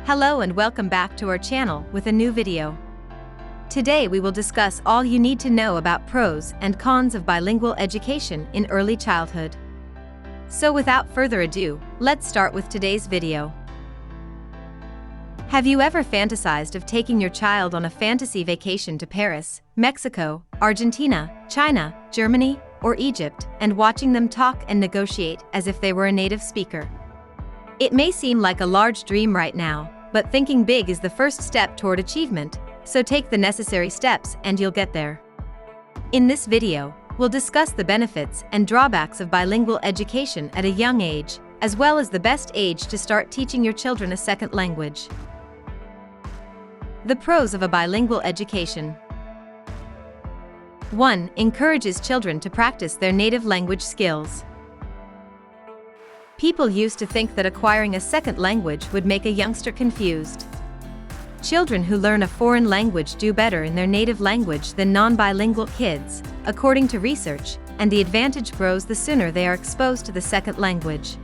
Hello and welcome back to our channel with a new video. Today we will discuss all you need to know about pros and cons of bilingual education in early childhood. So without further ado, let's start with today's video. Have you ever fantasized of taking your child on a fantasy vacation to Paris, Mexico, Argentina, China, Germany, or Egypt, and watching them talk and negotiate as if they were a native speaker? It may seem like a large dream right now, but thinking big is the first step toward achievement, so take the necessary steps and you'll get there. In this video, we'll discuss the benefits and drawbacks of bilingual education at a young age, as well as the best age to start teaching your children a second language. The pros of a bilingual education. 1. Encourages children to practice their native language skills. People used to think that acquiring a second language would make a youngster confused. Children who learn a foreign language do better in their native language than non-bilingual kids, according to research, and the advantage grows the sooner they are exposed to the second language.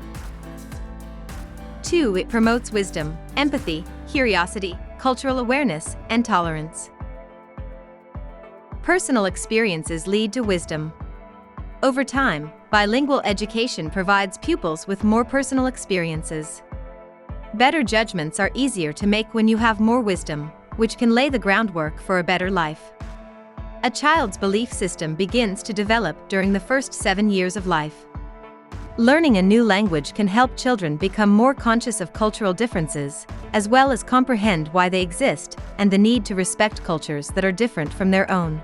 2. It promotes wisdom, empathy, curiosity, cultural awareness, and tolerance. Personal experiences lead to wisdom. Over time, bilingual education provides pupils with more personal experiences. Better judgments are easier to make when you have more wisdom, which can lay the groundwork for a better life. A child's belief system begins to develop during the first 7 years of life. Learning a new language can help children become more conscious of cultural differences, as well as comprehend why they exist and the need to respect cultures that are different from their own.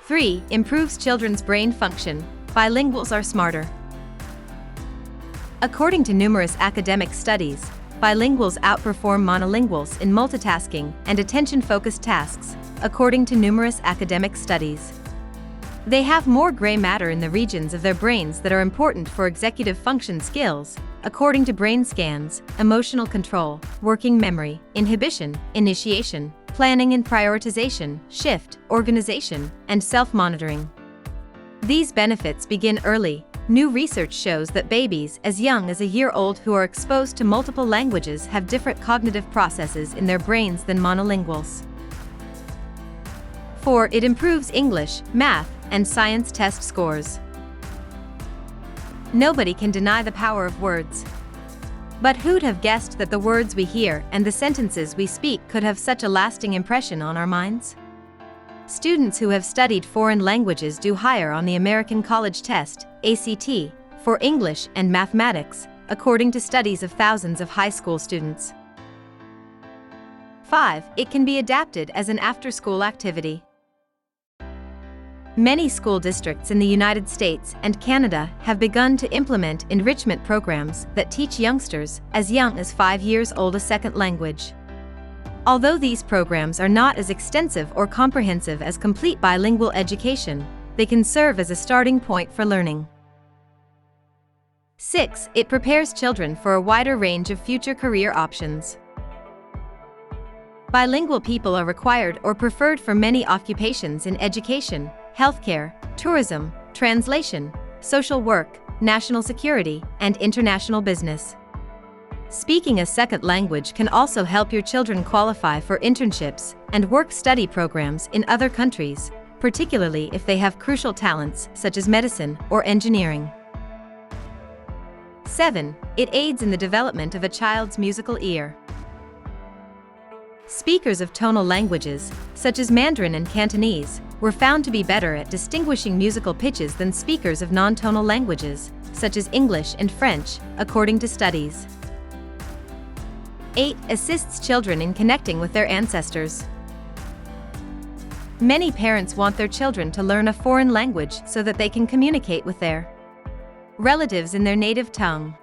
3. Improves children's brain function. Bilinguals are smarter. According to numerous academic studies, bilinguals outperform monolinguals in multitasking and attention-focused tasks, according to numerous academic studies. They have more gray matter in the regions of their brains that are important for executive function skills, according to brain scans, emotional control, working memory, inhibition, initiation, planning and prioritization, shift, organization, and self-monitoring. These benefits begin early. New research shows that babies as young as a year old who are exposed to multiple languages have different cognitive processes in their brains than monolinguals. 4. It improves English, math, and science test scores. Nobody can deny the power of words. But who'd have guessed that the words we hear and the sentences we speak could have such a lasting impression on our minds? Students who have studied foreign languages do higher on the American College Test, ACT, for English and mathematics, according to studies of thousands of high school students. 5. It can be adapted as an after-school activity. Many school districts in the United States and Canada have begun to implement enrichment programs that teach youngsters as young as 5 years old a second language. Although these programs are not as extensive or comprehensive as complete bilingual education, they can serve as a starting point for learning. 6. It prepares children for a wider range of future career options. Bilingual people are required or preferred for many occupations in education, healthcare, tourism, translation, social work, national security, and international business. Speaking a second language can also help your children qualify for internships and work-study programs in other countries, particularly if they have crucial talents such as medicine or engineering. 7. It aids in the development of a child's musical ear. Speakers of tonal languages, such as Mandarin and Cantonese, were found to be better at distinguishing musical pitches than speakers of non-tonal languages, such as English and French, according to studies. 8. Assists children in connecting with their ancestors. Many parents want their children to learn a foreign language so that they can communicate with their relatives in their native tongue.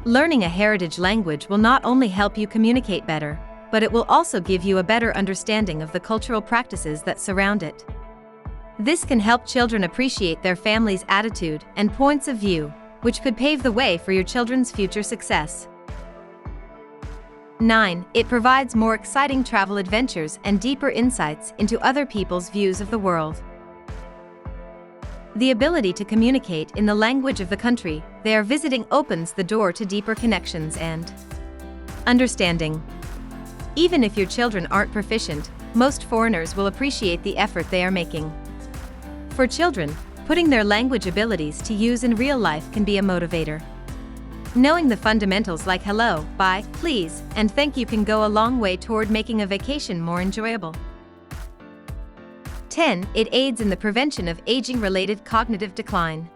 Learning a heritage language will not only help you communicate better, but it will also give you a better understanding of the cultural practices that surround it. This can help children appreciate their family's attitude and points of view, which could pave the way for your children's future success. 9. It provides more exciting travel adventures and deeper insights into other people's views of the world. The ability to communicate in the language of the country they are visiting opens the door to deeper connections and Understanding. Even if your children aren't proficient, most foreigners will appreciate the effort they are making. For children, putting their language abilities to use in real life can be a motivator. Knowing the fundamentals like hello, bye, please, and thank you can go a long way toward making a vacation more enjoyable. 10. It aids in the prevention of aging-related cognitive decline.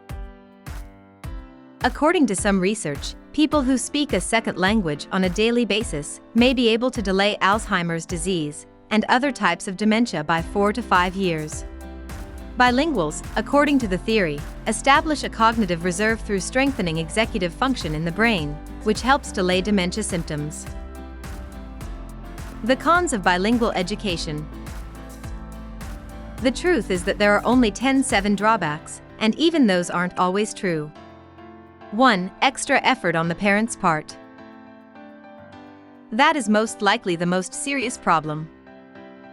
According to some research, people who speak a second language on a daily basis may be able to delay Alzheimer's disease and other types of dementia by 4 to 5 years. Bilinguals, according to the theory, establish a cognitive reserve through strengthening executive function in the brain, which helps delay dementia symptoms. The cons of bilingual education. The truth is that there are only 7 drawbacks, and even those aren't always true. 1. Extra effort on the parent's part. That is most likely the most serious problem.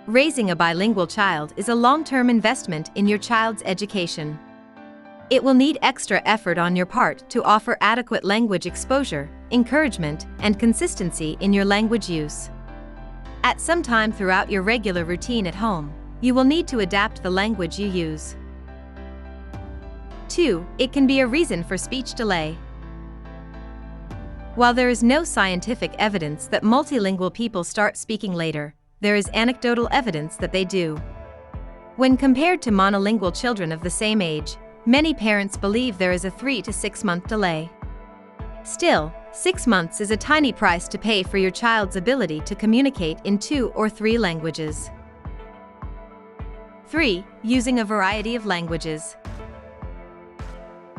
Raising a bilingual child is a long-term investment in your child's education. It will need extra effort on your part to offer adequate language exposure, encouragement, and consistency in your language use. At some time throughout your regular routine at home, you will need to adapt the language you use. 2. It can be a reason for speech delay. While there is no scientific evidence that multilingual people start speaking later, there is anecdotal evidence that they do. When compared to monolingual children of the same age, many parents believe there is a 3 to 6 month delay. Still, 6 months is a tiny price to pay for your child's ability to communicate in 2 or 3 languages. 3. Using a variety of languages.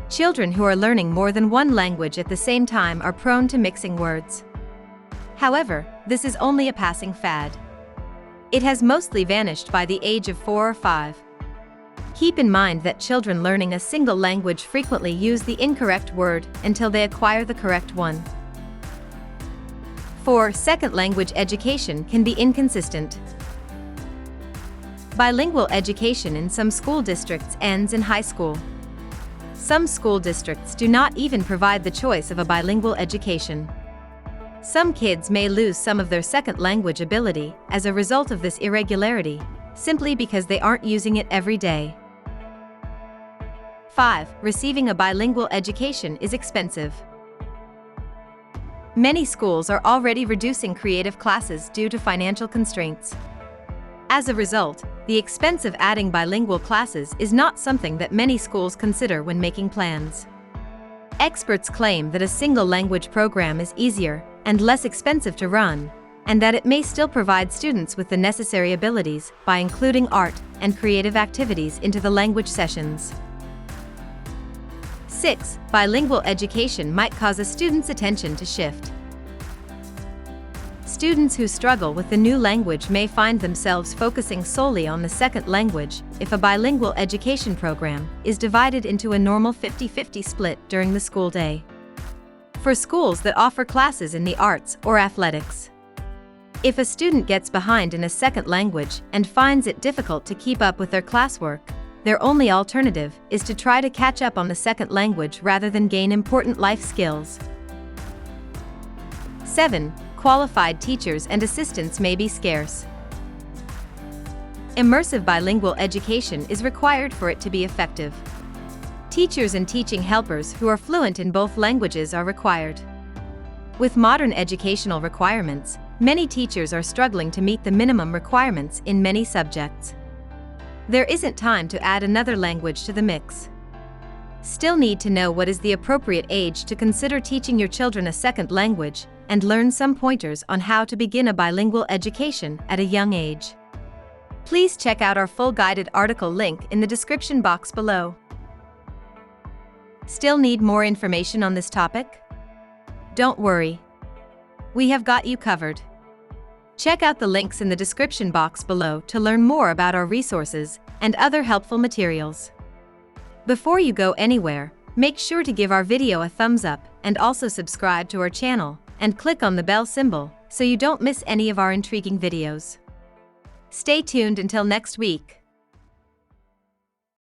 Children who are learning more than one language at the same time are prone to mixing words. However, this is only a passing fad. It has mostly vanished by the age of 4 or 5. Keep in mind that children learning a single language frequently use the incorrect word until they acquire the correct one. 4. Second language education can be inconsistent. Bilingual education in some school districts ends in high school. Some school districts do not even provide the choice of a bilingual education. Some kids may lose some of their second language ability as a result of this irregularity, simply because they aren't using it every day. 5. Receiving a bilingual education is expensive. Many schools are already reducing creative classes due to financial constraints. As a result, the expense of adding bilingual classes is not something that many schools consider when making plans. Experts claim that a single language program is easier and less expensive to run, and that it may still provide students with the necessary abilities by including art and creative activities into the language sessions. 6. Bilingual education might cause a student's attention to shift. Students who struggle with the new language may find themselves focusing solely on the second language if a bilingual education program is divided into a normal 50-50 split during the school day. For schools that offer classes in the arts or athletics, if a student gets behind in a second language and finds it difficult to keep up with their classwork, their only alternative is to try to catch up on the second language rather than gain important life skills. 7. Qualified teachers and assistants may be scarce. Immersive bilingual education is required for it to be effective. Teachers and teaching helpers who are fluent in both languages are required. With modern educational requirements, many teachers are struggling to meet the minimum requirements in many subjects. There isn't time to add another language to the mix. Still need to know what is the appropriate age to consider teaching your children a second language, and learn some pointers on how to begin a bilingual education at a young age. Please check out our full guided article link in the description box below. Still need more information on this topic? Don't worry. We have got you covered. Check out the links in the description box below to learn more about our resources and other helpful materials. Before you go anywhere, make sure to give our video a thumbs up and also subscribe to our channel and click on the bell symbol so you don't miss any of our intriguing videos. Stay tuned until next week.